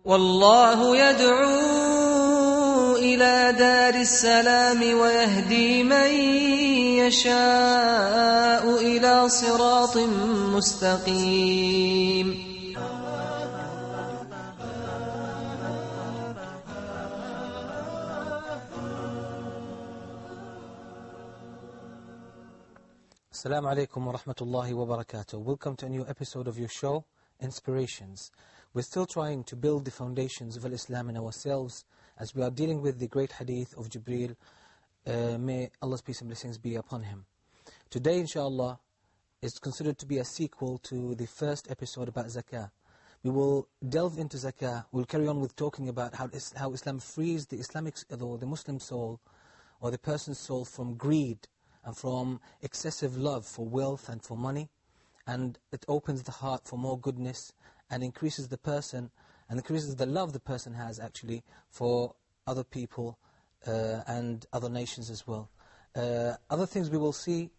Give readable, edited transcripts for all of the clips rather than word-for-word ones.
والله يدعو إلى دار السلام ويهدي من يشاء إلى صراط مستقيم. Assalamu alaikum wa rahmatullahi wa barakatuh. Welcome to a new episode of your show, Inspirations. We're still trying to build the foundations of Islam in ourselves as we are dealing with the great hadith of Jibreel. May Allah's peace and blessings be upon him. Today, inshallah, is considered to be a sequel to the first episode about Zakah. We will delve into Zakah. We'll carry on with talking about how Islam frees the the Muslim soul or the person's soul from greed and from excessive love for wealth and for money, and it opens the heart for more goodness and increases the person and increases the love the person has actually for other people and other nations as well. Other things we will see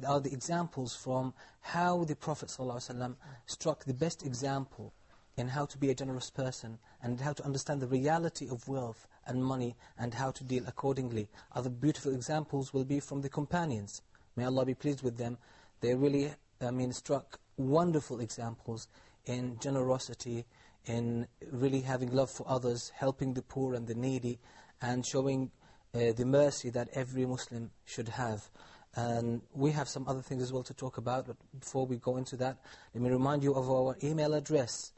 are the examples from how the Prophet ﷺ struck the best example in how to be a generous person and how to understand the reality of wealth and money and how to deal accordingly. Other beautiful examples will be from the companions. May Allah be pleased with them. They really, struck wonderful examples in generosity, in really having love for others, helping the poor and the needy, and showing the mercy that every Muslim should have. And we have some other things as well to talk about, but before we go into that, let me remind you of our email address.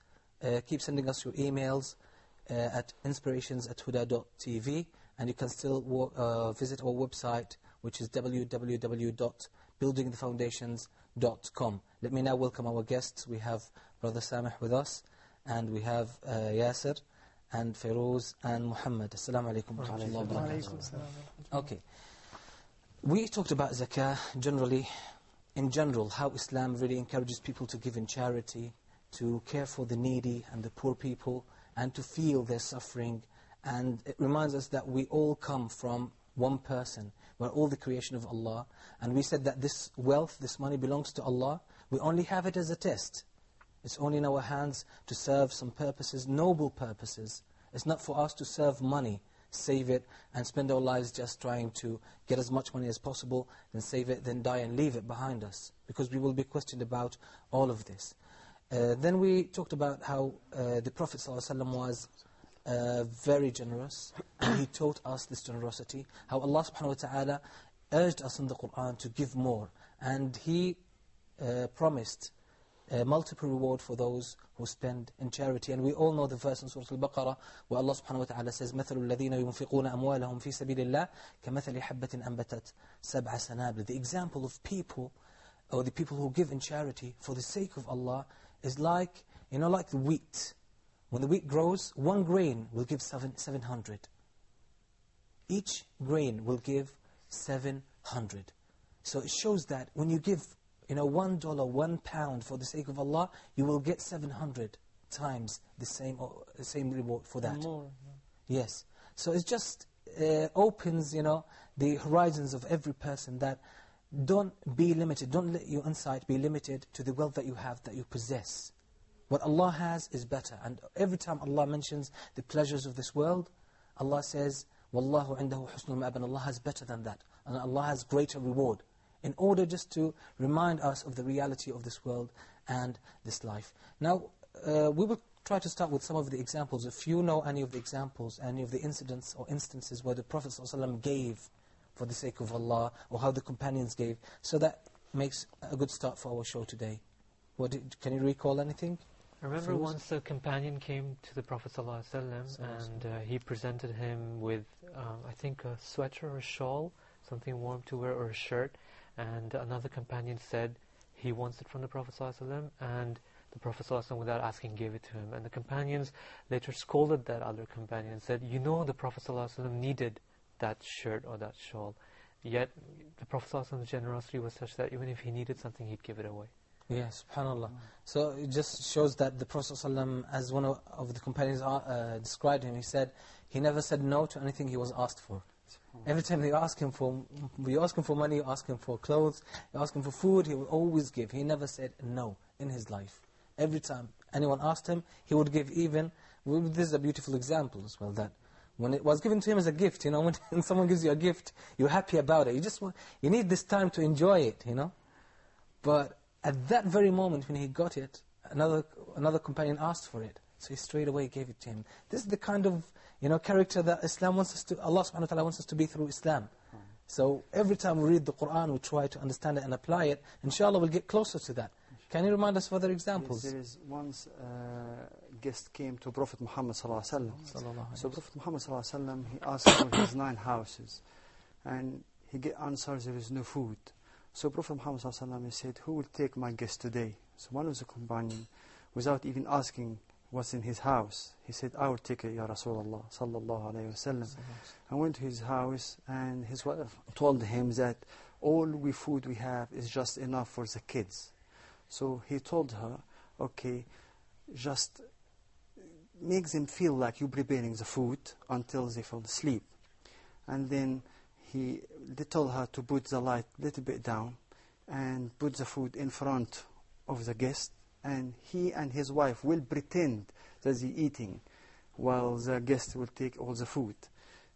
Keep sending us your emails at inspirations@huda.tv, and you can still visit our website, which is www.buildingthefoundations.com. Let me now welcome our guests. We have Brother Samih with us, and we have Yasir, and Feroz, and Mohammad. Assalamu alaikum wa rahmatullahi wa barakatuh. Okay. We talked about Zakah in general, how Islam really encourages people to give in charity, to care for the needy and the poor people, and to feel their suffering. And it reminds us that we all come from one person. We're all the creation of Allah. And we said that this wealth, this money belongs to Allah. We only have it as a test. It's only in our hands to serve some purposes, noble purposes. It's not for us to serve money, save it, and spend our lives just trying to get as much money as possible, then save it, then die and leave it behind us. Because we will be questioned about all of this. Then we talked about how the Prophet ﷺ was very generous, and he taught us this generosity, how Allah subhanahu wa ta'ala urged us in the Qur'an to give more, and he promised multiple reward for those who spend in charity. And we all know the verse in Surah Al-Baqarah where Allah subhanahu wa ta'ala says, مَثَلُ الَّذِينَ يُنْفِقُونَ أَمْوَالَهُمْ فِي سَبِيلِ اللَّهِ كَمَثَلِ حَبَّةٍ أَنْبَتَتْ سَبْعَ سَنَابِلَ. The example of people, or the people who give in charity for the sake of Allah, is like the wheat. When the wheat grows, one grain will give 700. Each grain will give 700. So it shows that when you give $1, £1 for the sake of Allah, you will get 700 times the same reward for that. More. Yes. So it just opens, the horizons of every person, that don't be limited. Don't let your insight be limited to the wealth that you have, that you possess. What Allah has is better. And every time Allah mentions the pleasures of this world, Allah says, وَاللَّهُ عِنْدَهُ حُسْنُ الْمَآبِ, and Allah has better than that. And Allah has greater reward. In order just to remind us of the reality of this world and this life. Now, we will try to start with some of the examples. If you know any of the examples, any of the incidents or instances where the Prophet ﷺ gave for the sake of Allah, or how the companions gave, so that makes a good start for our show today. Can you recall anything? I remember once a companion came to the Prophet ﷺ and he presented him with, I think, a sweater or a shawl, something warm to wear, or a shirt. And another companion said he wants it from the Prophet ﷺ, and the Prophet ﷺ, without asking, gave it to him. And the companions later scolded that other companion and said, the Prophet ﷺ needed that shirt or that shawl. Yet the Prophet ﷺ's generosity was such that even if he needed something, he'd give it away. Yes, subhanAllah. So it just shows that the Prophet ﷺ, as one of the companions described him, he said, he never said no to anything he was asked for. Every time you ask him for money, you ask him for clothes, you ask him for food, he will always give. He never said no in his life. Every time anyone asked him, he would give, even This is a beautiful example as well, that when it was given to him as a gift, when someone gives you a gift, you're happy about it. You need this time to enjoy it, But at that very moment when he got it, another companion asked for it. So he straight away gave it to him. This is the kind of, character that Islam wants us to, Allah subhanahu wa ta'ala wants us to be through Islam. So every time we read the Qur'an, we try to understand it and apply it. Inshallah, we'll get closer to that. Can you remind us of other examples? Yes, there is once a guest came to Prophet Muhammad sallallahu alaihi wasallam. So Prophet Muhammad sallallahu alaihi wasallam, he asked for his 9 houses, and he get answers there is no food. So Prophet Muhammad sallallahu alaihi wasallam, he said, who will take my guest today? So one of the companions, without even asking what's in his house, he said, I will take it, Ya Rasulullah sallallahu alaihi wasallam. I went to his house, and his wife told him that all food we have is just enough for the kids. So he told her, okay, just make them feel like you're preparing the food until they fall asleep. And then they told her to put the light a little bit down and put the food in front of the guest, and he and his wife will pretend that they're eating while the guest will take all the food.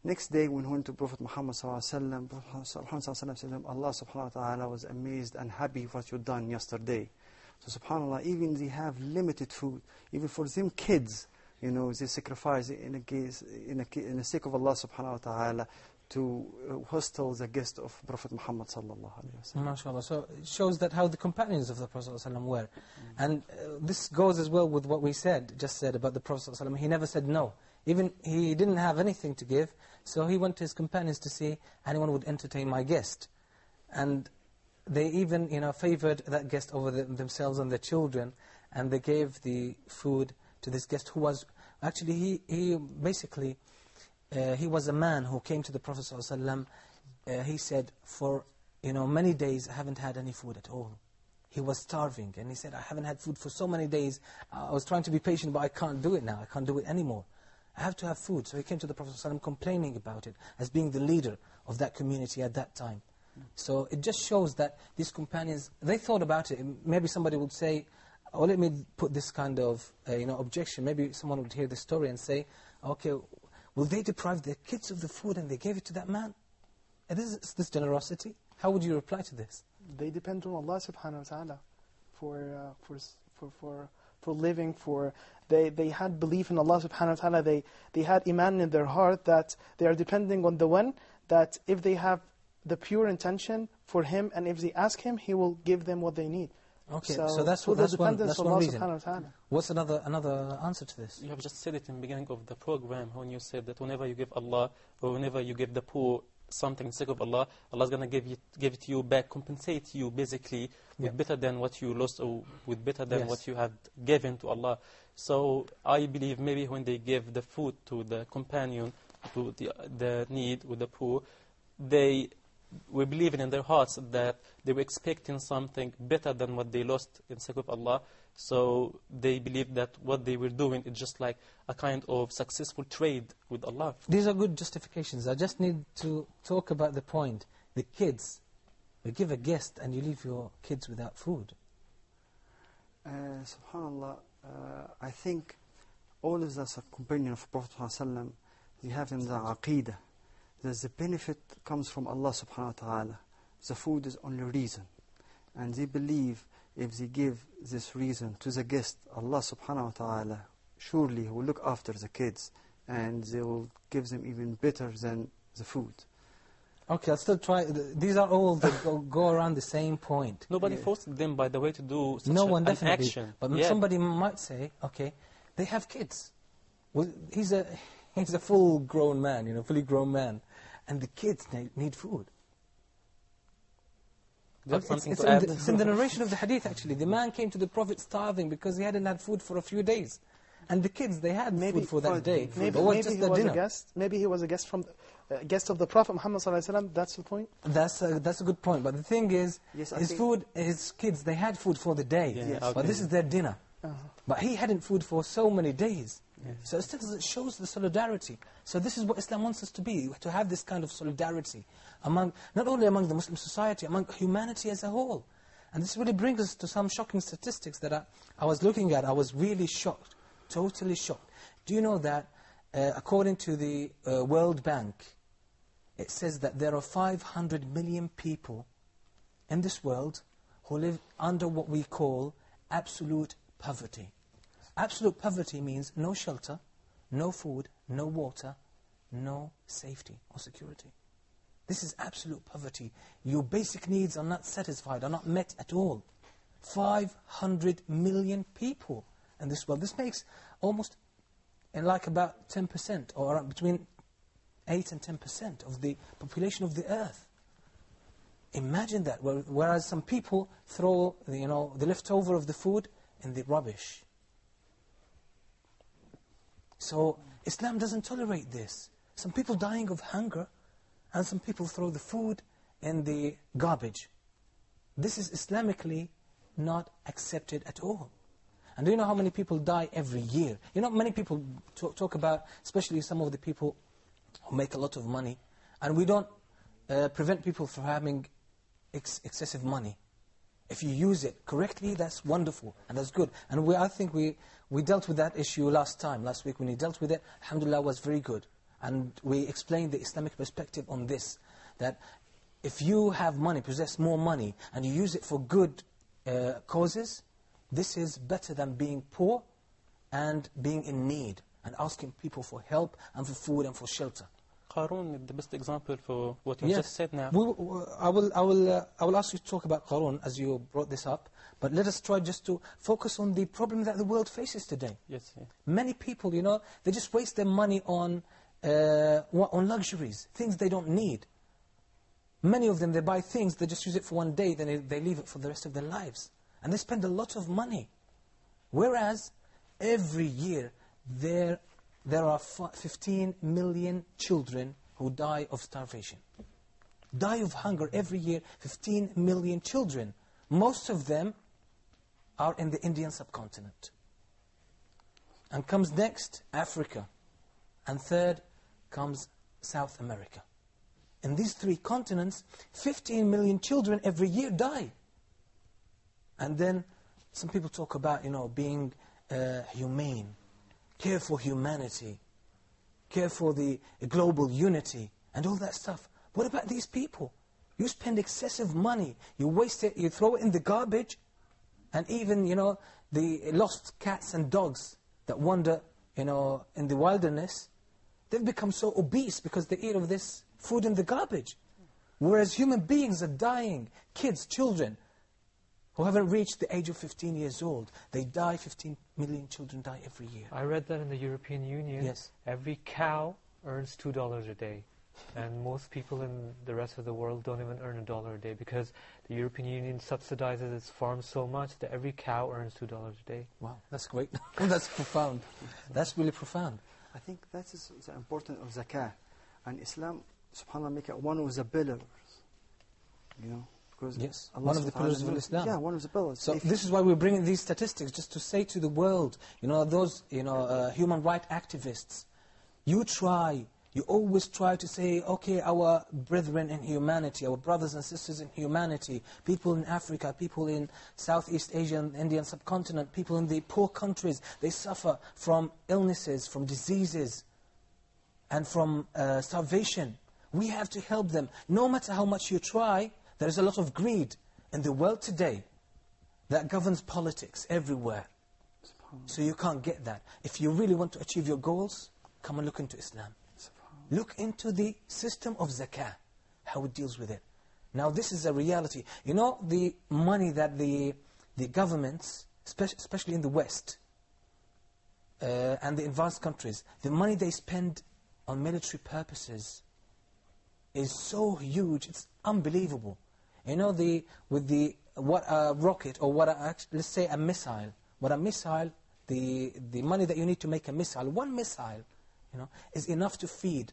Next day, when we went to Prophet Muhammad sallallahu alaihi wasallam, said, Allah subhanahu wa ta'ala was amazed and happy with what you've done yesterday. So subhanAllah, even they have limited food, even for them kids, they sacrifice in the sake of Allah subhanahu wa ta'ala to hostel the guest of Prophet Muhammad sallallahu alaihi wasallam. MashaAllah. So it shows that how the companions of the Prophet sallallahu alaihi wasallam were. And this goes as well with what we just said about the Prophet sallallahu alaihi wasallam. He never said no. Even he didn't have anything to give, so he went to his companions to see anyone would entertain my guest. And they even, favored that guest over themselves and their children, and they gave the food to this guest who was, actually, he basically, he was a man who came to the Prophet ﷺ. He said, for, many days I haven't had any food at all. He was starving, and he said, I haven't had food for so many days. I was trying to be patient, but I can't do it now. I can't do it anymore. I have to have food. So he came to the Prophet ﷺ complaining about it, as being the leader of that community at that time. So it just shows that these companions, they thought about it. Maybe somebody would say, oh, let me put this kind of objection. Maybe someone would hear the story and say, okay, will they deprive their kids of the food and they gave it to that man? Is this generosity? How would you reply to this? They depend on Allah subhanahu wa ta'ala for living, they had belief in Allah subhanahu wa ta'ala. They had iman in their heart that they are depending on the one, that if they have the pure intention for him, and if they ask him, he will give them what they need. Okay, so that's one reason. What's another answer to this? You have just said it in the beginning of the program, when you said that whenever you give Allah, or whenever you give the poor something in the sake of Allah, Allah's going to give it to you back, compensate you basically with better than what you lost, or with better than what you had given to Allah. So I believe maybe when they give the food to the companion, to the need with the poor, they were believing in their hearts that they were expecting something better than what they lost in the sake of Allah. So they believed that what they were doing is just like a kind of successful trade with Allah. These are good justifications. I just need to talk about the point. The kids, you give a guest and you leave your kids without food. SubhanAllah, I think all of us, a companion of Prophet ﷺ, they have in the Aqeedah that the benefit comes from Allah subhanahu wa ta'ala. The food is only reason. And they believe if they give this reason to the guest, Allah subhanahu wa ta'ala, surely He will look after the kids, and they will give them even better than the food. Okay, I'll still try. These are all that go around the same point. Nobody forced them, by the way, to do such an action. But somebody might say, okay, they have kids. Well, he's a full-grown man, fully grown man, and the kids need food. It's in the narration of the hadith, actually. The man came to the Prophet starving because he hadn't had food for a few days. And the kids, they had food for that day. Maybe he was a guest from guest of the Prophet Muhammad ﷺ. That's the point? That's a good point. But the thing is, his kids, they had food for the day. Yes. But this is their dinner. But he hadn't food for so many days. So it shows the solidarity. So this is what Islam wants us to be, to have this kind of solidarity among, not only among the Muslim society, among humanity as a whole. And this really brings us to some shocking statistics that I was looking at. I was really shocked, totally shocked. Do you know that according to the World Bank, it says that there are 500 million people in this world who live under what we call absolute poverty. Absolute poverty means no shelter, no food, no water, no safety or security. This is absolute poverty. Your basic needs are not satisfied, are not met at all. 500 million people in this world. This makes almost like about 10% or around between 8 and 10% of the population of the earth. Imagine that. Whereas some people throw the leftover of the food in the rubbish. So Islam doesn't tolerate this. Some people dying of hunger, and some people throw the food in the garbage. This is Islamically not accepted at all. And do you know how many people die every year? You know, many people talk about, especially some of the people who make a lot of money, and we don't prevent people from having excessive money. If you use it correctly, that's wonderful, and that's good. And I think we dealt with that issue last week when we dealt with it. Alhamdulillah, was very good. And we explained the Islamic perspective on this, that if you have money, possess more money, and you use it for good causes, this is better than being poor and being in need and asking people for help and for food and for shelter. Qarun is the best example for what you just said now. I will ask you to talk about Qarun as you brought this up, but let us try just to focus on the problem that the world faces today. Yes. Yeah. Many people, they just waste their money on luxuries, things they don't need. Many of them, they buy things, they just use it for one day, then they leave it for the rest of their lives. And they spend a lot of money. Whereas, every year, there are 15 million children who die of starvation. Die of hunger every year, 15 million children. Most of them are in the Indian subcontinent. And comes next, Africa. And third comes South America. In these three continents, 15 million children every year die. And then some people talk about, being humane, care for humanity, care for the global unity, and all that stuff. What about these people? You spend excessive money, you waste it, you throw it in the garbage, and even, the lost cats and dogs that wander, in the wilderness, they've become so obese because they eat of this food in the garbage. Whereas human beings are dying, kids, children, who haven't reached the age of 15 years old. They die, 15 million children die every year. I read that in the European Union, yes, every cow earns $2 a day. And most people in the rest of the world don't even earn $1 a day because the European Union subsidizes its farms so much that every cow earns $2 a day. Wow, that's great. That's profound. That's really profound. I think that is the importance of zakah. And Islam, subhanAllah, make it one of the pillars. Because yes, one of the pillars of Islam. Yeah, one of the pillars. So this is why we're bringing these statistics, just to say to the world, those human rights activists, you always try to say, okay, our brethren in humanity, our brothers and sisters in humanity, people in Africa, people in Southeast Asia and Indian subcontinent, people in the poor countries, they suffer from illnesses, from diseases, and from starvation. We have to help them. No matter how much you try, there is a lot of greed in the world today that governs politics everywhere. So you can't get that. If you really want to achieve your goals, come and look into Islam. Look into the system of zakah, how it deals with it. Now this is a reality. The money that the governments, especially in the West, and the advanced countries, the money they spend on military purposes is so huge, it's unbelievable. What a rocket, or let's say a missile, the money that you need to make a missile, one missile, is enough to feed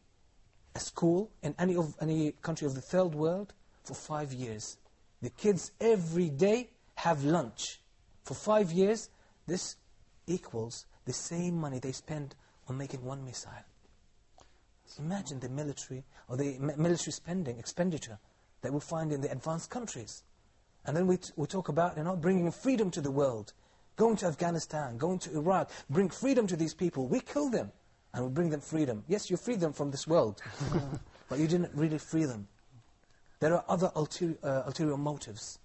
a school in any country of the third world for 5 years. The kids every day have lunch. For 5 years, this equals the same money they spend on making one missile. Imagine the military, or the military expenditure that we find in the advanced countries. And then we talk about, bringing freedom to the world. Go into Afghanistan, go into Iraq, bring freedom to these people. We kill them, and we bring them freedom. Yes, you freed them from this world, but you didn't really free them. There are other ulterior motives.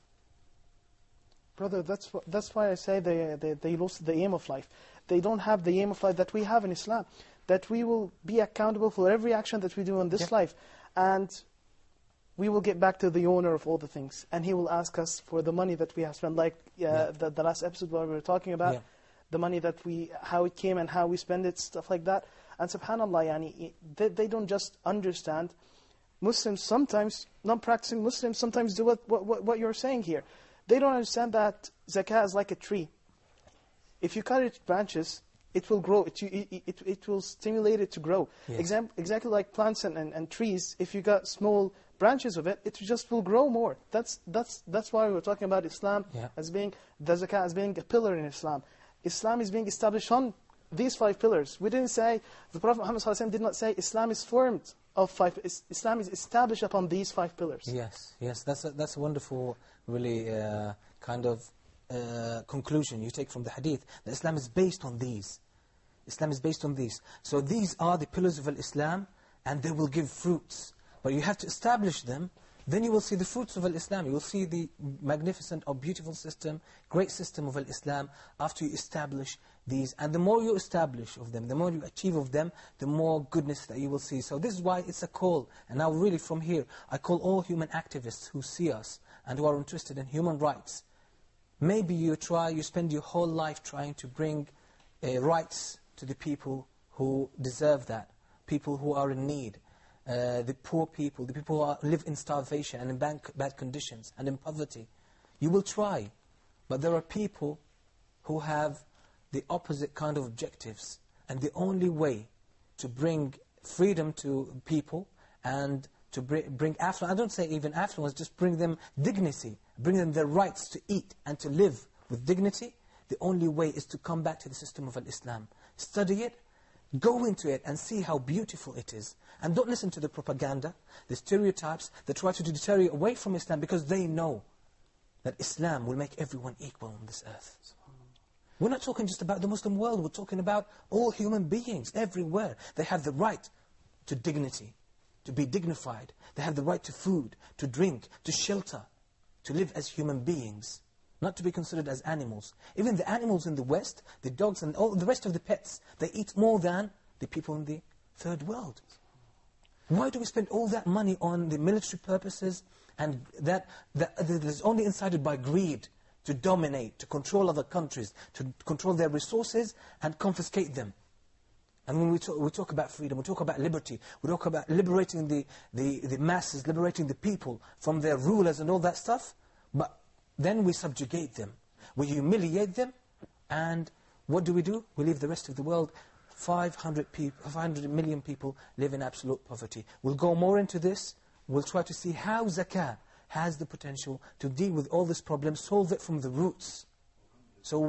Brother, that's why I say they lost the aim of life. They don't have the aim of life that we have in Islam, that we will be accountable for every action that we do in this life, and we will get back to the owner of all the things, and he will ask us for the money that we have spent, like the last episode where we were talking about the money that how it came and how we spend it, stuff like that. And subhanAllah, they don't just understand. Muslims sometimes, non-practicing Muslims sometimes do what you're saying here. They don't understand that zakah is like a tree. If you cut its branches, it will grow. It will stimulate it to grow. Yes. Exactly like plants and trees. If you got small branches of it, it just will grow more. That's why we're talking about Islam as being, the zakah as being a pillar in Islam. Islam is being established on these 5 pillars. We didn't say, the Prophet Muhammad ﷺ did not say Islam is formed of 5. Islam is established upon these 5 pillars. Yes, that's a wonderful, really kind of conclusion you take from the hadith, that Islam is based on these. Islam is based on these. So these are the pillars of Islam, and they will give fruits. But you have to establish them, then you will see the fruits of Islam. You will see the magnificent or beautiful system, great system of Islam, after you establish these. And the more you establish of them, the more you achieve of them, the more goodness that you will see. So this is why it's a call. And now really from here, I call all human activists who see us and who are interested in human rights. Maybe you spend your whole life trying to bring rights to the people who deserve that, people who are in need, the poor people, the people who live in starvation and in bad conditions and in poverty. You will try, but there are people who have the opposite kind of objectives, and the only way to bring freedom to people and to bring affluence, I don't say even affluence, just bring them dignity, bring them their rights to eat and to live with dignity, the only way is to come back to the system of Islam. Study it, go into it and see how beautiful it is. And don't listen to the propaganda, the stereotypes that try to deter you away from Islam, because they know that Islam will make everyone equal on this earth. We're not talking just about the Muslim world, we're talking about all human beings everywhere. They have the right to dignity, to be dignified. They have the right to food, to drink, to shelter, to live as human beings, not to be considered as animals. Even the animals in the West, the dogs and all the rest of the pets, they eat more than the people in the third world. Why do we spend all that money on the military purposes, and that is only incited by greed, to dominate, to control other countries, to control their resources and confiscate them? And when we talk about freedom, we talk about liberty, we talk about liberating the masses, liberating the people from their rulers and all that stuff, but then we subjugate them, we humiliate them, and what do? We leave the rest of the world, 500 million people live in absolute poverty. We'll go more into this, we'll try to see how zakah has the potential to deal with all this problem, solve it from the roots. So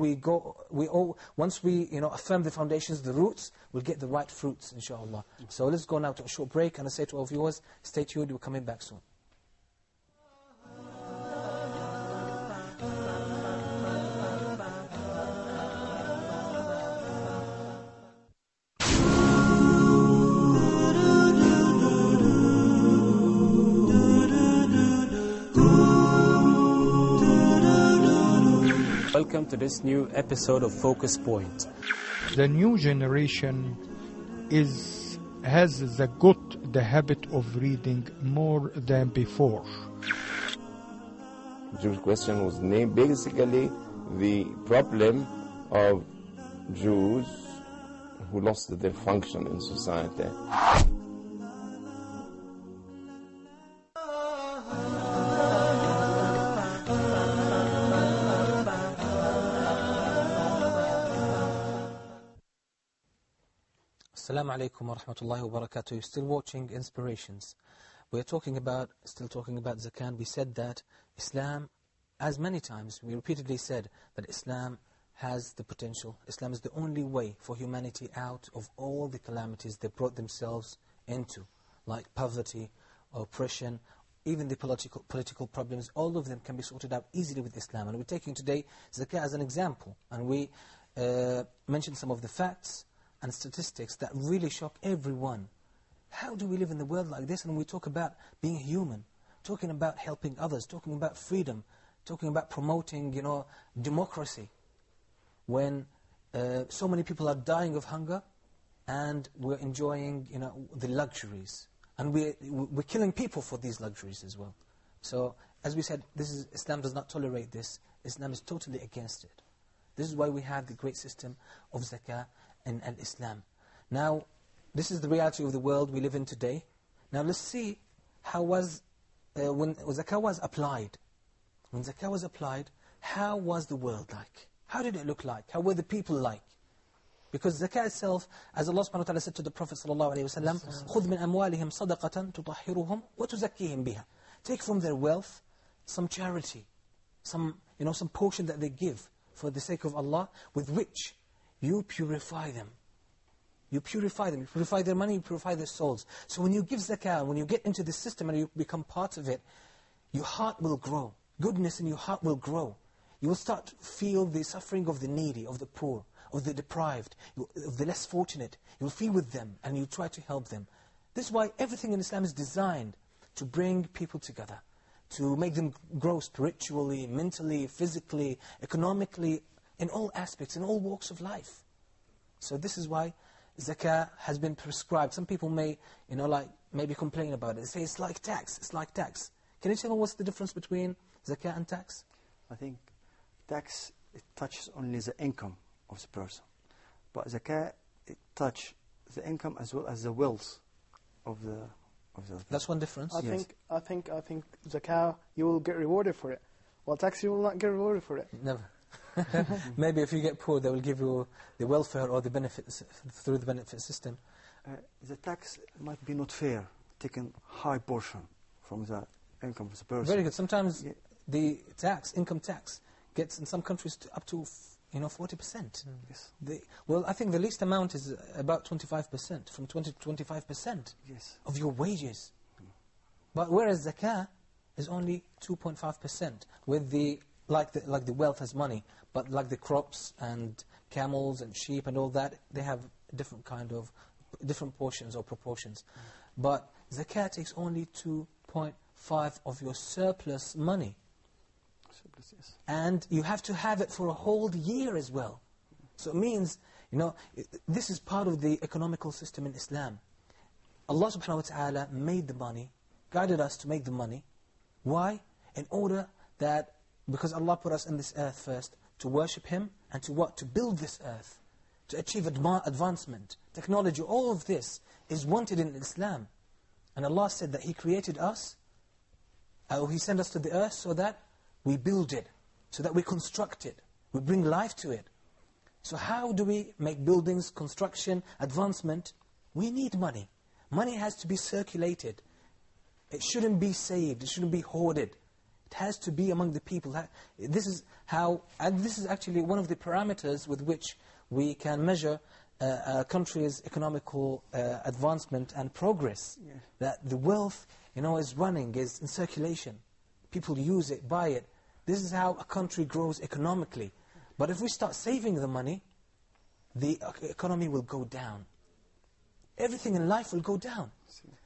once we affirm the foundations, the roots, we'll get the right fruits, inshallah. So let's go now to a short break, and I say to all viewers, stay tuned, we're coming back soon. Welcome to this new episode of Focus Point. The new generation has the habit of reading more than before. Jewish question was named basically the problem of Jews who lost their function in society. Assalamu alaikum wa rahmatullahi wa barakatuh. You're still watching Inspirations. We're still talking about zakah. We said that Islam, as many times, we repeatedly said that Islam has the potential. Islam is the only way for humanity out of all the calamities they brought themselves into, like poverty, oppression, even the political problems, all of them can be sorted out easily with Islam. And we're taking today zakah as an example. And we mentioned some of the facts and statistics that really shock everyone. How do we live in the world like this? And we talk about being human, talking about helping others, talking about freedom, talking about promoting, democracy, when so many people are dying of hunger and we're enjoying, the luxuries. And we're killing people for these luxuries as well. So, as we said, Islam does not tolerate this. Islam is totally against it. This is why we have the great system of zakah in Islam. Now, this is the reality of the world we live in today. Now, let's see how was, when zakah was applied. When zakah was applied, how was the world like? How did it look like? How were the people like? Because zakah itself, as Allah subhanahu wa ta'ala said to the Prophet sallallahu alayhi wa sallam, خُذْ مِنْ أَمْوَالِهِمْ صَدَقَةً تُطَهِّرُهُمْ وَتُزَكِّيهِمْ بِهَا. Take from their wealth some charity, some portion that they give for the sake of Allah, with which you purify them. You purify them. You purify their money, you purify their souls. So when you give zakah, when you get into the system and you become part of it, your heart will grow. Goodness in your heart will grow. You will start to feel the suffering of the needy, of the poor, of the deprived, of the less fortunate. You will feel with them and you try to help them. This is why everything in Islam is designed to bring people together, to make them grow spiritually, mentally, physically, economically, in all aspects, in all walks of life. So this is why zakah has been prescribed. Some people may, maybe complain about it. They say it's like tax, it's like tax. Can you tell me what's the difference between zakah and tax? I think tax, it touches only the income of the person. But zakah, it touches the income as well as the wealth of the That's one difference. I think zakah, you will get rewarded for it. While tax, you will not get rewarded for it. Never. Maybe if you get poor, they will give you the welfare or the benefits through the benefit system. The tax might be not fair, taking high portion from the income of the person. Very good. Sometimes the income tax, gets in some countries up to 40%. Yes. Well, I think the least amount is about 25%, from 20 to 25% of your wages. But whereas zakah is only 2.5%, with like the wealth as money, but like the crops and camels and sheep and all that, they have different portions or proportions. But zakah takes only 2.5 of your surplus money. And you have to have it for a whole year as well. So it means, this is part of the economical system in Islam. Allah subhanahu wa ta'ala made the money, guided us to make the money. Why? In order that, because Allah put us in this earth first, to worship Him, and to what? To build this earth, to achieve advancement, technology, all of this is wanted in Islam. And Allah said that He created us, He sent us to the earth so that we build it, so that we construct it, we bring life to it. So how do we make buildings, construction, advancement? We need money. Money has to be circulated. It shouldn't be saved, it shouldn't be hoarded. It has to be among the people. This is how, and this is actually one of the parameters with which we can measure a country's economical advancement and progress. Yeah. That the wealth, is running, is in circulation. People use it, buy it. This is how a country grows economically. But if we start saving the money, the economy will go down. Everything in life will go down.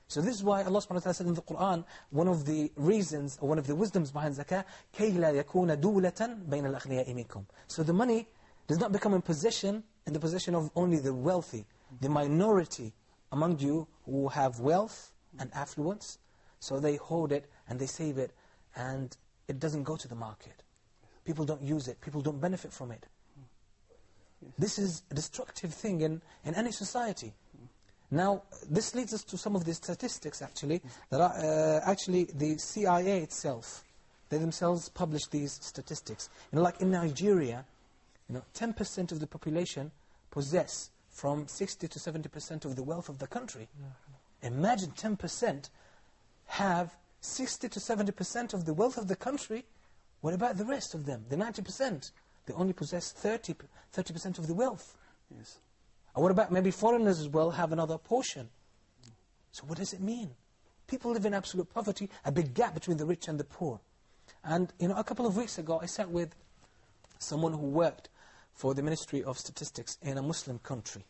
So this is why Allah subhanahu wa ta'ala said in the Qur'an, one of the reasons, or one of the wisdoms behind zakah, كَيْ لَا يَكُونَ دُولَةً بَيْنَ الْأَغْنِيَاءِ مِنْكُمْ. So the money does not become in the possession of only the wealthy, the minority among you who have wealth and affluence. So they hoard it and they save it, and it doesn't go to the market. People don't use it. People don't benefit from it. This is a destructive thing in any society. Now, this leads us to some of the statistics, actually, that are actually the CIA itself. They themselves publish these statistics. Like in Nigeria, 10% of the population possess from 60 to 70% of the wealth of the country. Imagine 10% have 60 to 70% of the wealth of the country. What about the rest of them, the 90%? They only possess 30% of the wealth. Yes. And what about maybe foreigners as well have another portion? So what does it mean? People live in absolute poverty, a big gap between the rich and the poor. And, a couple of weeks ago, I sat with someone who worked for the Ministry of Statistics in a Muslim country.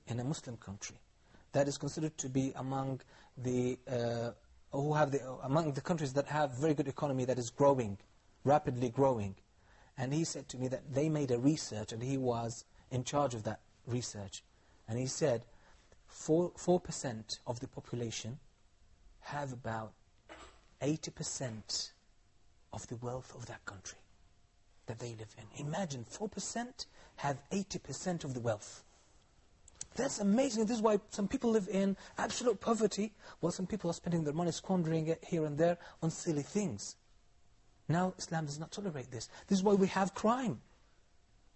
In a Muslim country. That is considered to be among the countries that have very good economy that is growing, rapidly growing. And he said to me that they made a research, and he was in charge of that research. And he said 4% of the population have about 80% of the wealth of that country that they live in. Imagine 4% have 80% of the wealth. That's amazing. This is why some people live in absolute poverty, while some people are spending their money, squandering it here and there on silly things. Now, Islam does not tolerate this. This is why we have crime.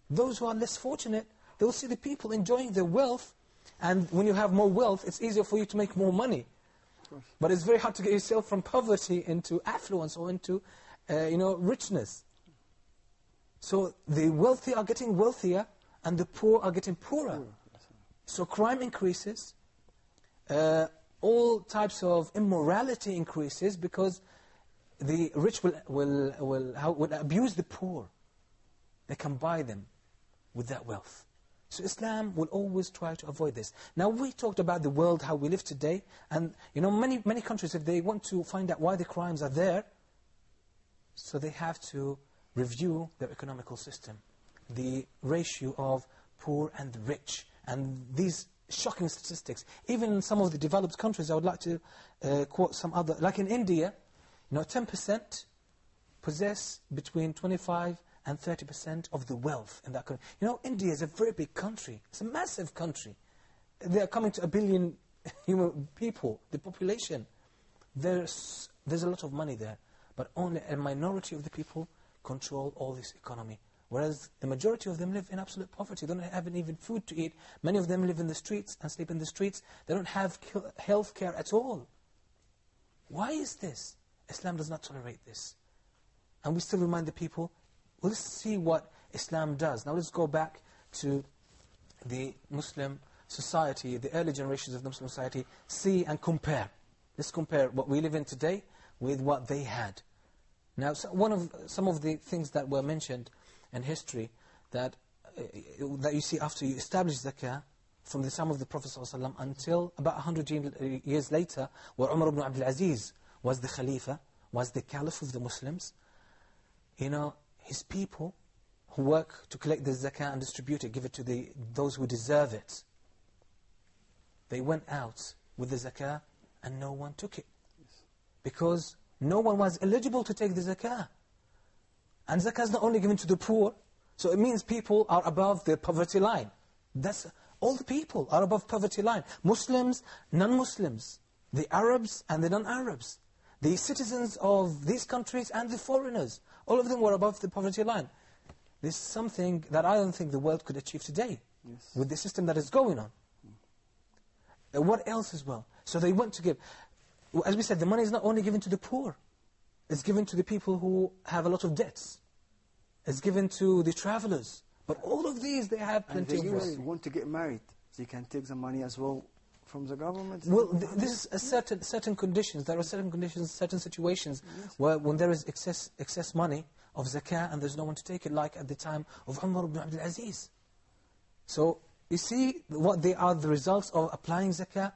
Those who are less fortunate, they will see the people enjoying their wealth, and when you have more wealth, it's easier for you to make more money. But it's very hard to get yourself from poverty into affluence or into, richness. So the wealthy are getting wealthier, and the poor are getting poorer. So crime increases, all types of immorality increases, because the rich will abuse the poor. They can buy them with that wealth. So Islam will always try to avoid this. Now, we talked about the world, how we live today, and many countries, if they want to find out why the crimes are there, so they have to review their economical system, the ratio of poor and the rich, and these shocking statistics. Even in some of the developed countries, I would like to quote some other, like in India, 10% possess between 25 and 30% of the wealth in that country. India is a very big country. It's a massive country. They are coming to 1 billion human people, the population. There's a lot of money there, but only a minority of the people control all this economy. Whereas the majority of them live in absolute poverty. They don't have even food to eat. Many of them live in the streets and sleep in the streets. They don't have health care at all. Why is this? Islam does not tolerate this. And we still remind the people, well, let's see what Islam does. Now let's go back to the Muslim society, the early generations of the Muslim society, see and compare. Let's compare what we live in today with what they had. Now, some of the things that were mentioned in history that you see after you establish zakah from the time of the Prophet ﷺ until about 100 years later, where Umar ibn Abdul Aziz was the Khalifa, was the Caliph of the Muslims. His people who work to collect the zakah and distribute it, give it to those who deserve it. They went out with the zakah and no one took it. Because no one was eligible to take the zakah. And zakah is not only given to the poor, so it means people are above the poverty line. All the people are above poverty line. Muslims, non-Muslims, the Arabs and the non-Arabs, the citizens of these countries and the foreigners, all of them were above the poverty line. This is something that I don't think the world could achieve today, with the system that is going on. What else as well? So they went to give. As we said, the money is not only given to the poor. It's given to the people who have a lot of debts. It's given to the travelers. But all of these, they have plenty of wealth. And they want to get married, so you can take the money as well from the government. Well, this is a certain conditions. There are certain conditions, certain situations where when there is excess money of zakah and there's no one to take it, like at the time of Umar ibn Abdul Aziz. So, you see what they are the results of applying zakah.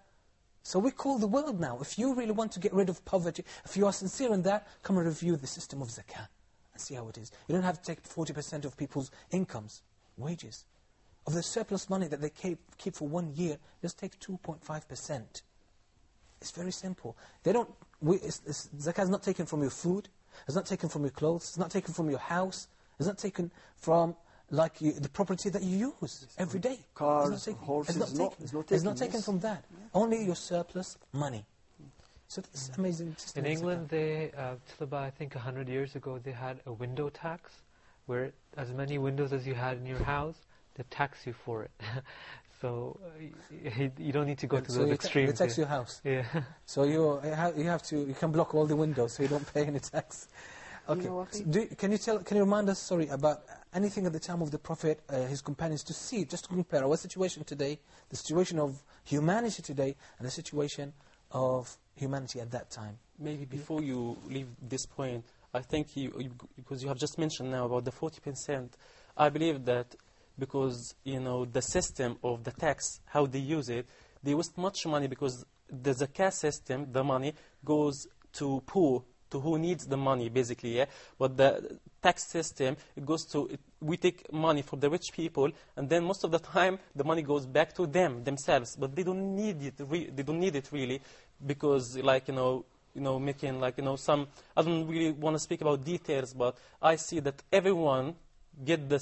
So we call the world now, if you really want to get rid of poverty, if you are sincere in that, come and review the system of zakah and see how it is. You don't have to take 40% of people's incomes, wages. Of the surplus money that they keep for 1 year, just take 2.5%. It's very simple. Zakah is not taken from your food, it's not taken from your clothes, it's not taken from your house, it's not taken from the property that you use every day. Cars, horses, it's not taken from that. Only your surplus money. So it's amazing. In England, they, till about, I think, 100 years ago, they had a window tax, where as many windows as you had in your house, they tax you for it. So you don't need to go to those extremes. They tax your house. Yeah. So you can block all the windows so you don't pay any tax. Okay. Can you remind us, about anything at the time of the Prophet, his companions, to see, just to compare our situation today, the situation of humanity today, and the situation of humanity at that time. Maybe before you leave this point, I think because you have just mentioned now about the 40%, I believe that because, the system of the tax, how they use it, they waste much money because the zakah system, the money, goes to poor, to who needs the money, basically, yeah? But the tax system, it goes to, we take money from the rich people, and then most of the time, the money goes back to themselves. But they don't need it, they don't need it really, because, making, some, I don't really want to speak about details, but I see that everyone get the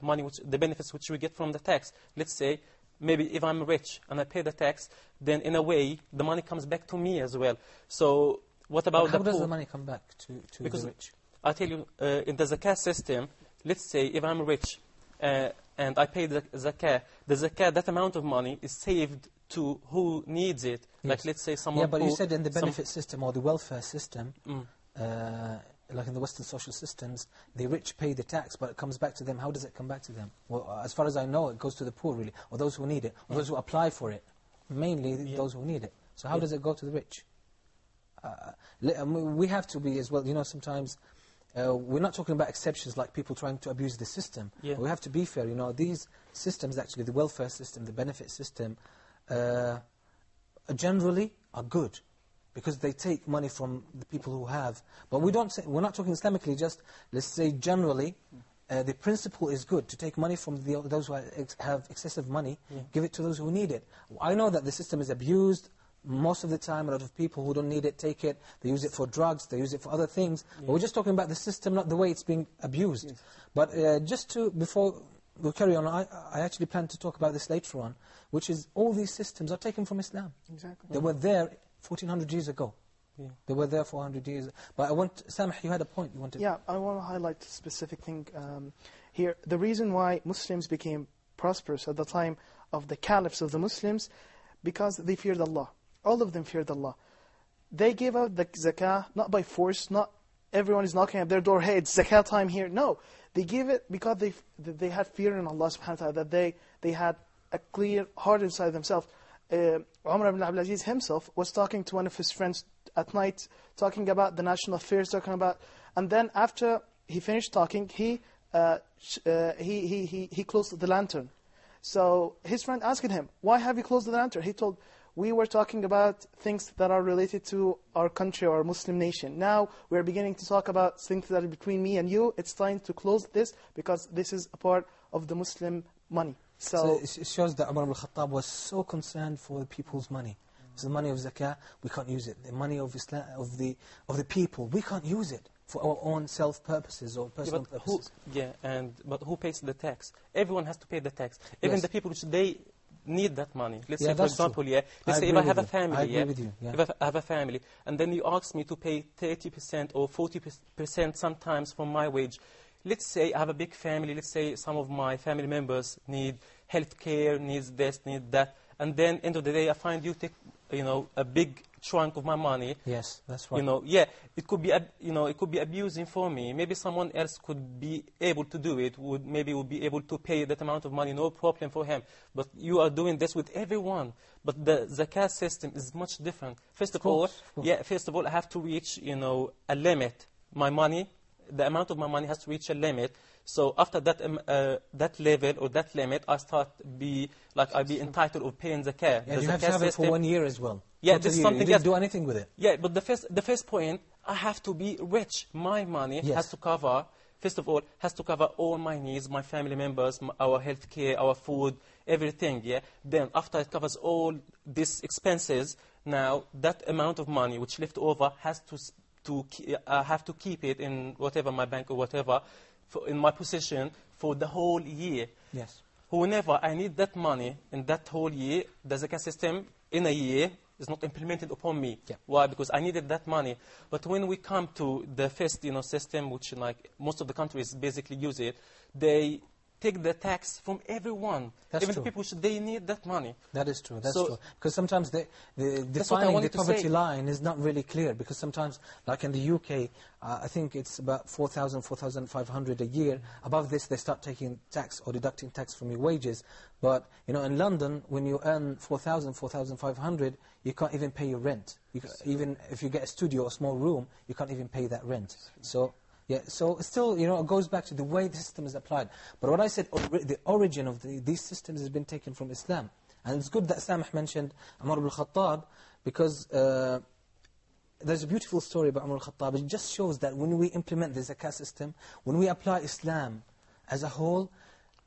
money, the benefits which we get from the tax. Let's say, maybe if I'm rich and I pay the tax, then in a way, the money comes back to me as well. So, what about the poor? How does the money come back to the rich? I tell you, in the zakah system, let's say if I'm rich and I pay the zakah, that amount of money is saved to who needs it. Yes. Like, let's say someone. Yeah, but you said in the benefit system or the welfare system, like in the Western social systems, the rich pay the tax, but it comes back to them. How does it come back to them? Well, as far as I know, it goes to the poor, really, or those who need it, or those who apply for it. Mainly those who need it. So how does it go to the rich? We have to be as well, sometimes we're not talking about exceptions like people trying to abuse the system. Yeah. We have to be fair, these systems actually, the welfare system, the benefit system, generally are good because they take money from the people who have. But we're not talking Islamically, just let's say generally, the principle is good, to take money from those who have excessive money, give it to those who need it. I know that the system is abused. Most of the time, a lot of people who don't need it take it. They use it for drugs. They use it for other things. But we're just talking about the system, not the way it's being abused. Yes. But before we carry on, I actually plan to talk about this later on, which is all these systems are taken from Islam. Exactly. They were there 1,400 years ago. Yeah. They were there 400 years. But Samih, you had a point you wanted. Yeah, I want to highlight a specific thing here. The reason why Muslims became prosperous at the time of the caliphs of the Muslims, because they feared Allah. All of them feared Allah. They gave out the zakah, not by force, not everyone is knocking at their door, hey, it's zakah time here. No, they gave it because they had fear in Allah subhanahu wa ta'ala, that they had a clear heart inside themselves. Umar ibn Abdul Aziz himself was talking to one of his friends at night, talking about the national affairs, and then after he finished talking, he closed the lantern. So his friend asked him, why have you closed the lantern? He told, we were talking about things that are related to our country or Muslim nation. Now we're beginning to talk about things that are between me and you. It's time to close this because this is a part of the Muslim money. So it shows that Umar ibn al-Khattab was so concerned for the people's money. So the money of zakah, we can't use it. The money of Islam, of the people, we can't use it for our own self-purposes or personal purposes. But who pays the tax? Everyone has to pay the tax. Even the people which they need that money. Let's say, for example, let's say if I have a family, if I have a family, and then you ask me to pay 30% or 40% sometimes from my wage. Let's say I have a big family. Let's say some of my family members need health care, needs this, need that, and then end of the day I find you take, a big chunk of my money. Yes, that's right. It could be, it could be abusing for me. Maybe someone else could be able to do it. Would be able to pay that amount of money, no problem for him. But you are doing this with everyone. But the zakah system is much different. First of all, I have to reach, a limit. My money, the amount of my money has to reach a limit. So after that level or that limit, I start be entitled of paying zakah. And you have to have it for 1 year as well. Yeah, this is something. You didn't do anything with it. Yeah, but the first point, I have to be rich. My money has to cover. First of all, has to cover all my needs, my family members, our health care, our food, everything. Yeah. Then after it covers all these expenses, now that amount of money which left over has I have to keep it in whatever my bank or whatever, in my possession for the whole year. Yes. Whenever I need that money in that whole year, the zakah system in a year is not implemented upon me. Yeah. Why? Because I needed that money. But when we come to the first, system, which like most of the countries basically use it, they take the tax from everyone. That's Even true. the people, they need that money. That is true, that's So- true. Because sometimes what I defining the wanted to poverty say. line is not really clear. Because sometimes, like in the UK, I think it's about 4,000, 4,500 a year. Above this, they start taking tax or deducting tax from your wages. But, you know, in London, when you earn 4,000, 4,500, you can't even pay your rent. Even if you get a studio or a small room, you can't even pay that rent. So... yeah, so still, you know, it goes back to the way the system is applied. But what I said, the origin of these systems has been taken from Islam. And it's good that Samih mentioned Umar ibn al-Khattab, because there's a beautiful story about Umar al-Khattab. It just shows that when we implement the zakah system, when we apply Islam as a whole,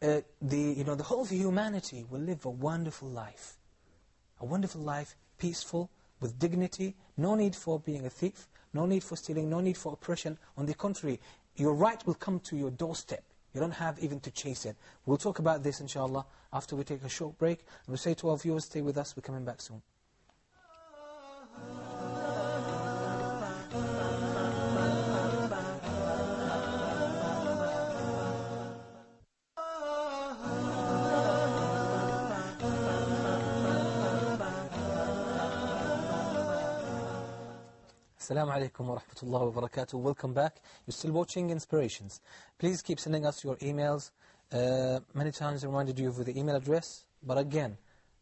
the whole of humanity will live a wonderful life. A wonderful life, peaceful, with dignity, no need for being a thief, no need for stealing, no need for oppression. On the contrary, your right will come to your doorstep. You don't have even to chase it. We'll talk about this, inshallah, after we take a short break. And we'll say to our viewers, stay with us, we're coming back soon. Assalamu alaikum wa rahmatullahi wa barakatuh. Welcome back. You're still watching Inspirations. Please keep sending us your emails. Many times I reminded you of the email address, but again,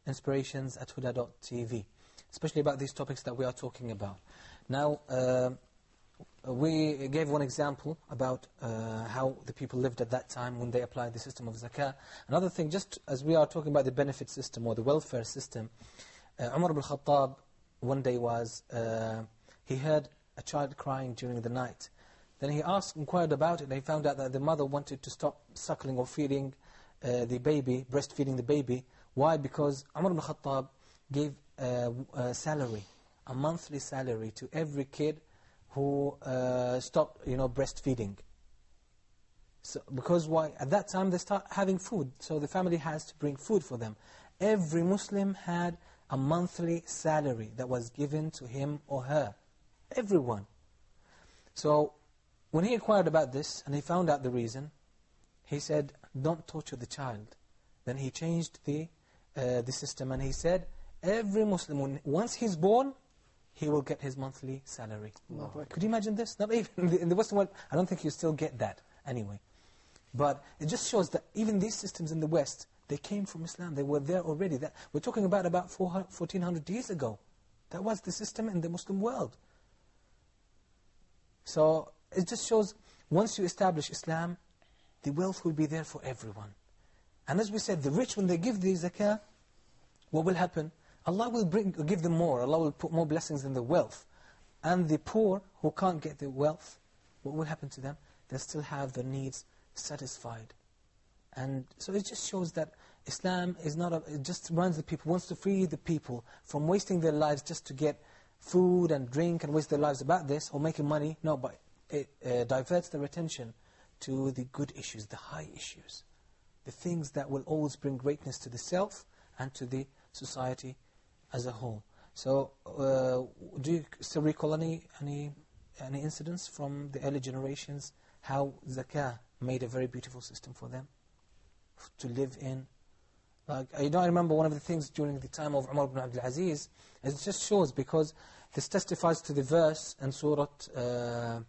inspirations@huda.tv, especially about these topics that we are talking about. Now, we gave one example about how the people lived at that time when they applied the system of zakah. Another thing, just as we are talking about the benefit system or the welfare system, Umar ibn al-Khattab one day he heard a child crying during the night. Then he inquired about it, and he found out that the mother wanted to stop suckling or feeding the baby, breastfeeding the baby. Why? Because Umar ibn Khattab gave a salary, a monthly salary to every kid who stopped, breastfeeding. So, because why? At that time they start having food, so the family has to bring food for them. Every Muslim had a monthly salary that was given to him or her. Everyone. So, when he inquired about this, and he found out the reason, he said, don't torture the child. Then he changed the system, and he said, every Muslim, once he's born, he will get his monthly salary. Could you imagine this? Not even in the Western world, I don't think you still get that anyway. But it just shows that even these systems in the West, they came from Islam. They were there already. We're talking about 1400 years ago. That was the system in the Muslim world. So it just shows, once you establish Islam, the wealth will be there for everyone. And as we said, the rich, when they give the zakah, what will happen? Allah will give them more. Allah will put more blessings in the wealth. And the poor, who can't get the wealth, what will happen to them? They'll still have their needs satisfied. And so it just shows that Islam is not it just runs the people, wants to free the people from wasting their lives just to get food and drink and waste their lives about this or making money. No, but it diverts their attention to the good issues, the high issues, the things that will always bring greatness to the self and to the society as a whole. So, do you still recall any incidents from the early generations how zakah made a very beautiful system for them to live in? Like, I remember one of the things during the time of Umar ibn Abdul Aziz, it just shows, because this testifies to the verse in Surah, in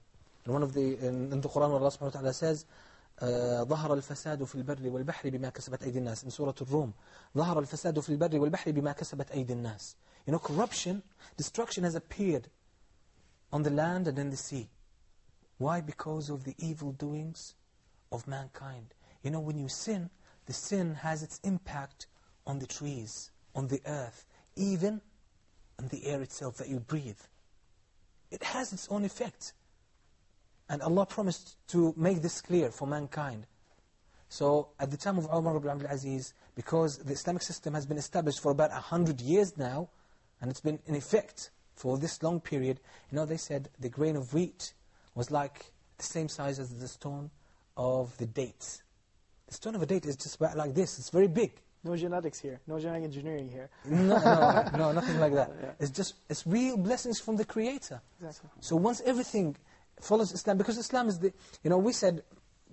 the Quran, where Allah subhanahu wa ta'ala says, ظهر الفساد في البر والبحر بما كسبت أيدي الناس. In Surah Al-Rum, ظهر الفساد في البر والبحر بما كسبت أيدي الناس. Corruption, destruction has appeared on the land and in the sea. Why? Because of the evil doings of mankind. When you sin, the sin has its impact on the trees, on the earth, even on the air itself that you breathe. It has its own effect. And Allah promised to make this clear for mankind. So, at the time of Umar ibn Abdul Aziz, because the Islamic system has been established for about 100 years now, and it's been in effect for this long period, they said the grain of wheat was like the same size as the stone of the dates. The stone of a date is just about like this. It's very big. No genetics here. No genetic engineering here. No, nothing like that. Yeah. It's real blessings from the Creator. Exactly. So once everything follows Islam, because Islam is we said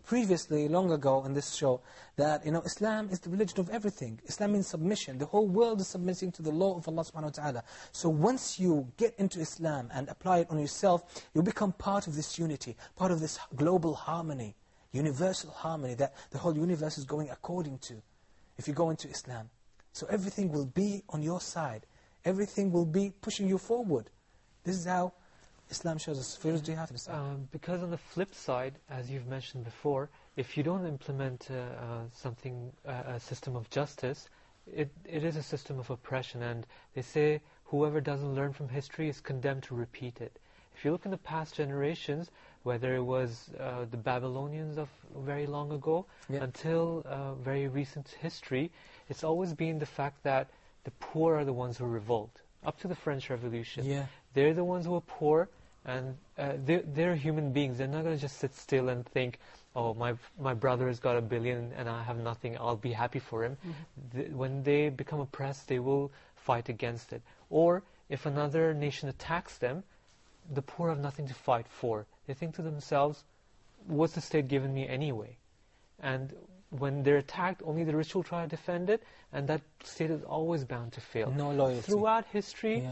previously, long ago in this show, that Islam is the religion of everything. Islam means submission. The whole world is submitting to the law of Allah subhanahu wa ta'ala. So once you get into Islam and apply it on yourself, you become part of this unity, part of this global harmony, universal harmony that the whole universe is going according to, if you go into Islam. So everything will be on your side. Everything will be pushing you forward. This is how Islam shows us. Feroz, do you have to say? Because on the flip side, as you've mentioned before, if you don't implement a system of justice, it is a system of oppression. And they say whoever doesn't learn from history is condemned to repeat it. If you look in the past generations, whether it was the Babylonians of very long ago, until very recent history, it's always been the fact that the poor are the ones who revolt. Up to the French Revolution. They're the ones who are poor, and they're human beings. They're not going to just sit still and think, oh, my brother has got $1 billion and I have nothing, I'll be happy for him. When they become oppressed, they will fight against it. Or, if another nation attacks them, the poor have nothing to fight for. They think to themselves, what's the state giving me anyway? And when they're attacked, only the rich will try to defend it, and that state is always bound to fail. No loyalty. Throughout history,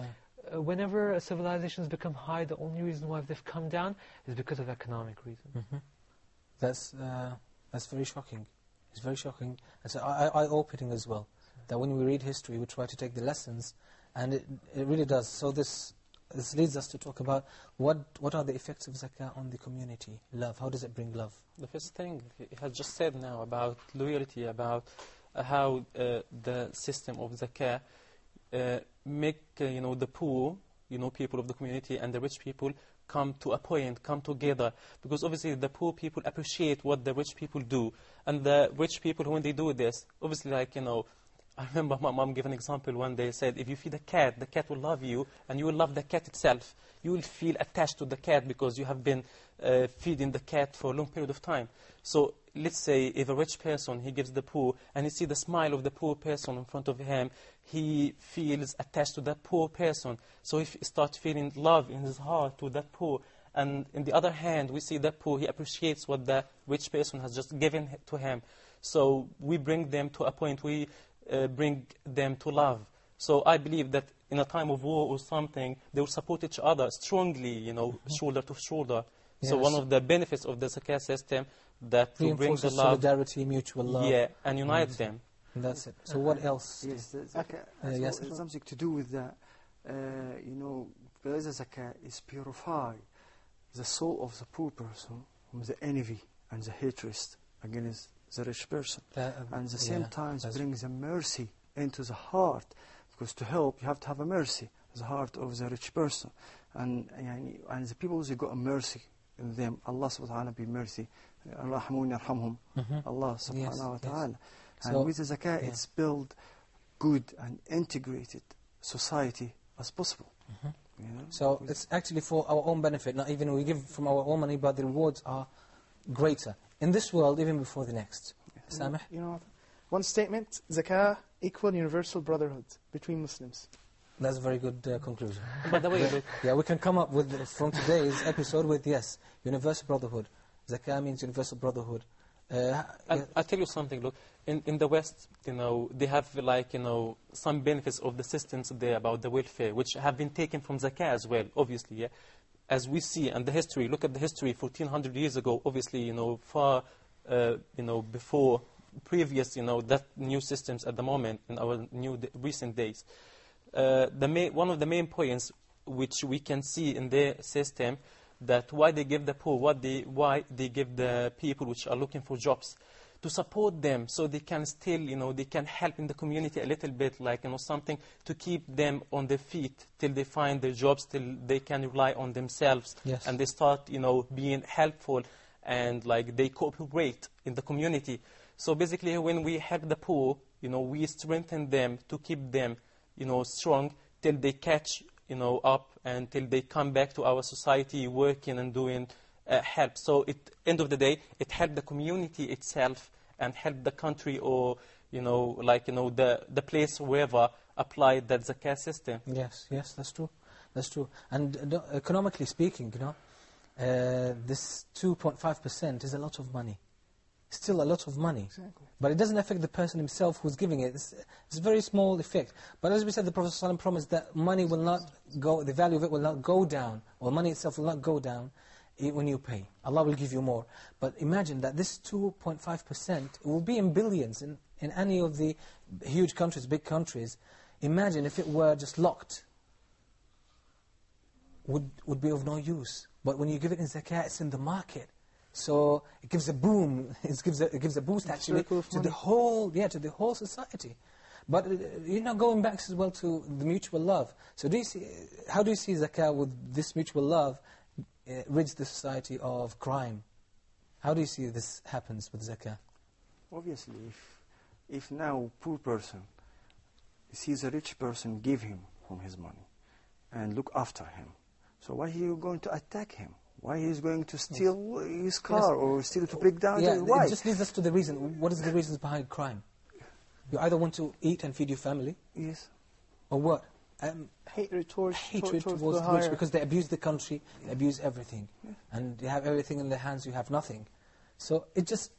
whenever civilizations become high, the only reason why they've come down is because of economic reasons. That's very shocking. It's very shocking. It's eye-opening as well. That when we read history, we try to take the lessons, and it really does. So this leads us to talk about what are the effects of zakah on the community. Love. How does it bring love? The first thing he has just said now about loyalty, about how the system of zakah make the poor, people of the community and the rich people come to a point, come together, because obviously the poor people appreciate what the rich people do, and the rich people, when they do this, obviously, I remember my mom gave an example one day, said, if you feed a cat, the cat will love you, and you will love the cat itself. You will feel attached to the cat because you have been feeding the cat for a long period of time. So let's say if a rich person, he gives the poor, and he sees the smile of the poor person in front of him, he feels attached to that poor person. So if he starts feeling love in his heart to that poor, and on the other hand, we see that poor, he appreciates what the rich person has just given to him. So we bring them to a point, we bring them to love. So I believe that in a time of war or something, they will support each other strongly, shoulder to shoulder. Yes. So one of the benefits of the zakah system, that to bring the love, solidarity, mutual love, and unite them. And that's it. So what else? Yes, the zakah has something to do with that. Because the zakah is purify the soul of the poor person from the envy and the hatred against the rich person. And at the same time, brings a mercy into the heart. Because to help, you have to have a mercy, the heart of the rich person. And the people who got a mercy in them, Allah subhanahu wa ta'ala be mercy. Ar-Rahmun yarhamhum. Allah subhanahu wa ta'ala. And with the zakah, it's build good and integrated society as possible. So it's actually for our own benefit. Not even we give from our own money, but the rewards are greater in this world, even before the next. Samih? One statement, zakah equal universal brotherhood between Muslims. That's a very good conclusion. By the way, we can come up with, from today's episode with, universal brotherhood. Zakah means universal brotherhood. I'll tell you something, look, in the West, they have some benefits of the systems there about the welfare, which have been taken from zakah as well, obviously, as we see, and the history, look at the history 1400 years ago, obviously, far, before previous, that new systems at the moment in our recent days. One of the main points which we can see in their system, that why they give the poor, why they give the people which are looking for jobs, to support them so they can still, they can help in the community a little bit, something to keep them on their feet till they find their jobs, till they can rely on themselves, and they start, being helpful, and they cooperate in the community. So basically, when we help the poor, we strengthen them to keep them, strong till they catch, up, and till they come back to our society working and doing help. So at the end of the day, it helped the community itself and helped the country or, the place wherever applied that zakah system. Yes, that's true. That's true. And economically speaking, this 2.5% is a lot of money. still a lot of money. Exactly. But it doesn't affect the person himself who's giving it. It's a very small effect. But as we said, the Prophet ﷺ promised that money will not go, the value of it will not go down, or money itself will not go down when you pay. Allah will give you more. But imagine that this 2.5%, it will be in billions in any of the huge countries, big countries. Imagine if it were just locked, would be of no use. But when you give it in zakah, it's in the market. So it gives a boom, it gives a boost actually to the whole society. But going back as well to the mutual love. So how do you see zakah with this mutual love rids the society of crime? How do you see this happens with zakah? Obviously, if now poor person sees a rich person, give him from his money and look after him. So why are you going to attack him? Why he is going to steal his car or steal to break down? Why? It just leads us to the reason. What is the reasons behind crime? You either want to eat and feed your family. Yes. Or what? Hatred towards the rich, because they abuse the country, they abuse everything. Yeah. And they have everything in their hands, you have nothing. So it just,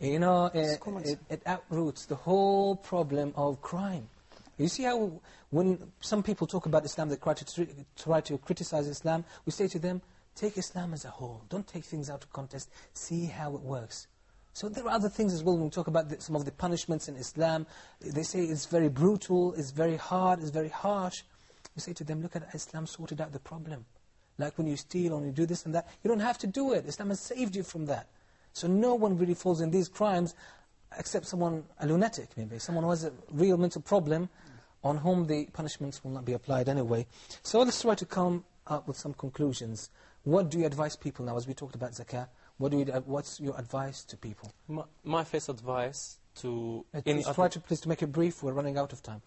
it uproots the whole problem of crime. You see how when some people talk about Islam, they try to criticize Islam, we say to them, take Islam as a whole. Don't take things out of context. See how it works. So there are other things as well. When we talk about some of the punishments in Islam, they say it's very brutal, it's very hard, it's very harsh. We say to them, look at Islam sorted out the problem. Like when you steal or when you do this and that, you don't have to do it. Islam has saved you from that. So no one really falls in these crimes except someone, a lunatic maybe, someone who has a real mental problem on whom the punishments will not be applied anyway. So let's try to come up with some conclusions. What do you advise people now, as we talked about zakah? What's your advice to people? My first advice to... Please to make it brief, we're running out of time.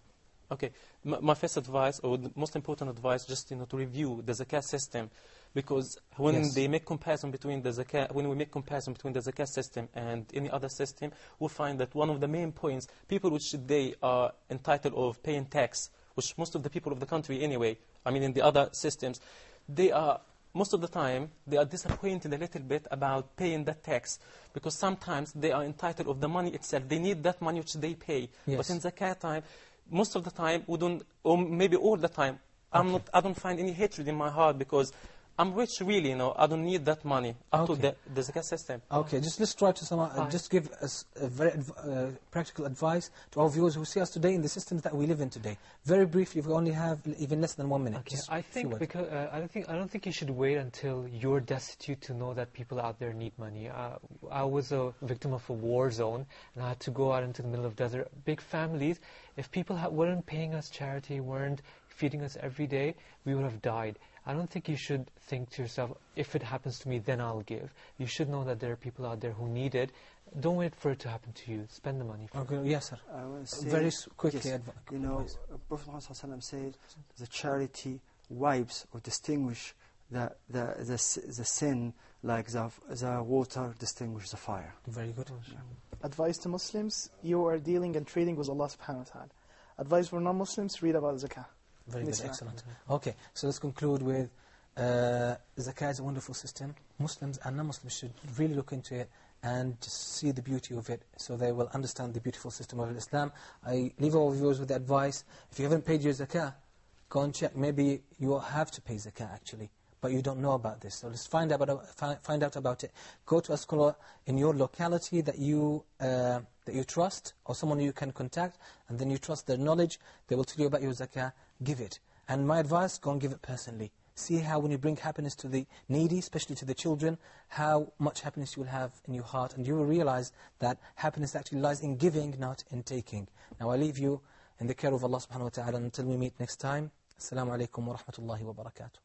Okay, my first advice, or the most important advice, just to review the zakah system, because when they make comparison between the zakah, when we make comparison between the zakah system and any other system, we'll find that one of the main points, people which they are entitled of paying tax, which most of the people of the country anyway, I mean in the other systems, they are... Most of the time, they are disappointed a little bit about paying that tax, because sometimes they are entitled of the money itself. They need that money which they pay. Yes. But in zakah time, most of the time, we don't, or maybe all the time, I don't find any hatred in my heart, because I'm rich really, I don't need that money up to the zakah system. Okay, let's try to just give us a very practical advice to our viewers who see us today in the systems that we live in today. Very briefly, we only have even less than 1 minute. Okay, I don't think you should wait until you're destitute to know that people out there need money. I was a victim of a war zone, and I had to go out into the middle of desert. Big families. If people weren't paying us charity, weren't feeding us every day, we would have died. I don't think you should think to yourself, if it happens to me, then I'll give. You should know that there are people out there who need it. Don't wait for it to happen to you. Spend the money. Okay, yes, sir. Very quickly. Yes, Prophet Muhammad said, the charity wipes or distinguish the sin like the water distinguishes the fire. Very good. Yeah. Advice to Muslims, you are dealing and trading with Allah subhanahu wa ta'ala. Advice for non-Muslims, read about zakah. Very good, excellent. Okay, so let's conclude with zakah is a wonderful system. Muslims and non-Muslims should really look into it and just see the beauty of it, so they will understand the beautiful system of Islam. I leave all viewers with the advice, if you haven't paid your zakah, go and check. Maybe you will have to pay zakah actually, but you don't know about this. So let's find out about it. Go to a scholar in your locality that you trust, or someone you can contact, and then you trust their knowledge. They will tell you about your zakah. Give it. And my advice, go and give it personally. See how when you bring happiness to the needy, especially to the children, how much happiness you will have in your heart. And you will realize that happiness actually lies in giving, not in taking. Now I leave you in the care of Allah subhanahu wa ta'ala until we meet next time. Assalamu alaikum wa rahmatullahi wa barakatuh.